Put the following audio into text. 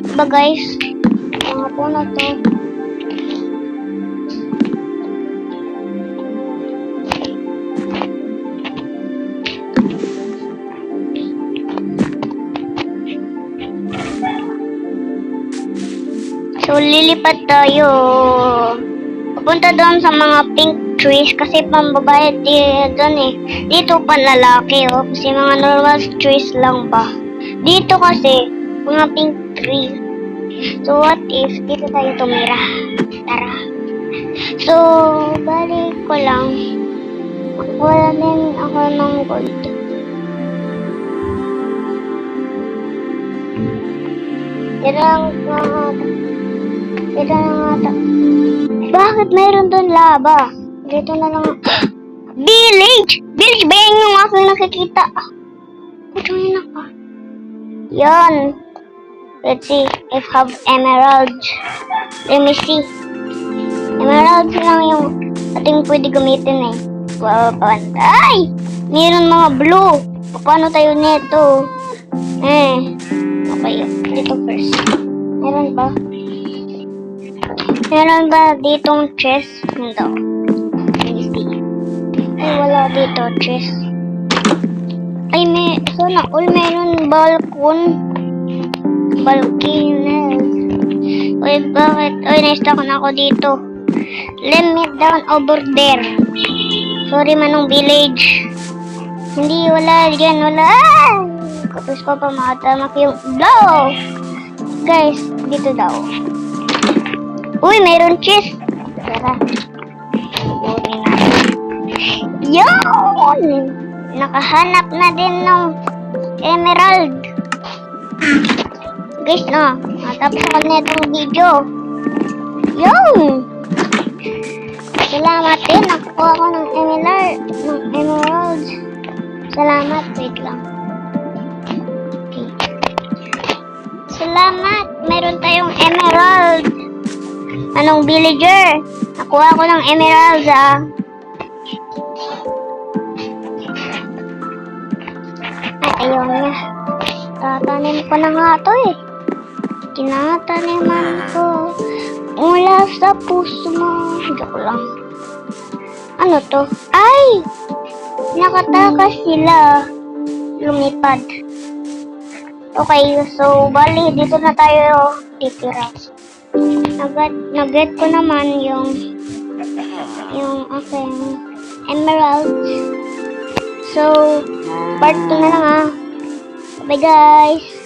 Diba guys? Mga po na to. So, lilipat tayo. Pupunta doon sa mga pink trees kasi pambabae doon eh. Dito pa lalaki oh. Kasi mga normal trees lang ba. Dito kasi, mga pink tree. So, what if dito tayo tumira? Tara. So, balik ko lang. Wala din ako ng gold. Ito na nga. Bakit mayroon doon lava? Dito na lang. Village! Village ba yan yung aking nakikita? Ito yun ako. Yan. Let's see if have emeralds. Let me see. Emeralds lang yung ating pwede gamitin eh. Wow, ay! Mayroon mga blue. Paano tayo nito? Okay, dito first. Meron ba? Meron ba ditong chest? Hindi. Ay, wala dito chest. Ay, sana all meron balcon. Balconies. Uy, bakit? Uy, na-stuck na ako dito. Let me down over there. Sorry, manong village. Hindi, wala. Diyan, wala. Kapos ko pa makatamak yung blow. Guys, dito daw. Uy, mayroon cheese. Tara. Yun! Nakahanap na din ng emerald. Guys, no. Matapos ako na itong video. Yun! Salamat din. Nakuha ko ng emerald. Salamat. Wait lang. Okay. Salamat. Meron tayong emerald. Anong villager? Nakuha ko ng emerald Ay, ayaw niya. Tatanim ko na nga to eh. Tinataniman ko. Mula sa puso mo. Joke lang. Ano to? Ay! Nakatakas sila. Lumipad. Okay, so bali dito na tayo titira. Nag-get ko naman yung aking emerald. So, part 2 na lang Bye guys!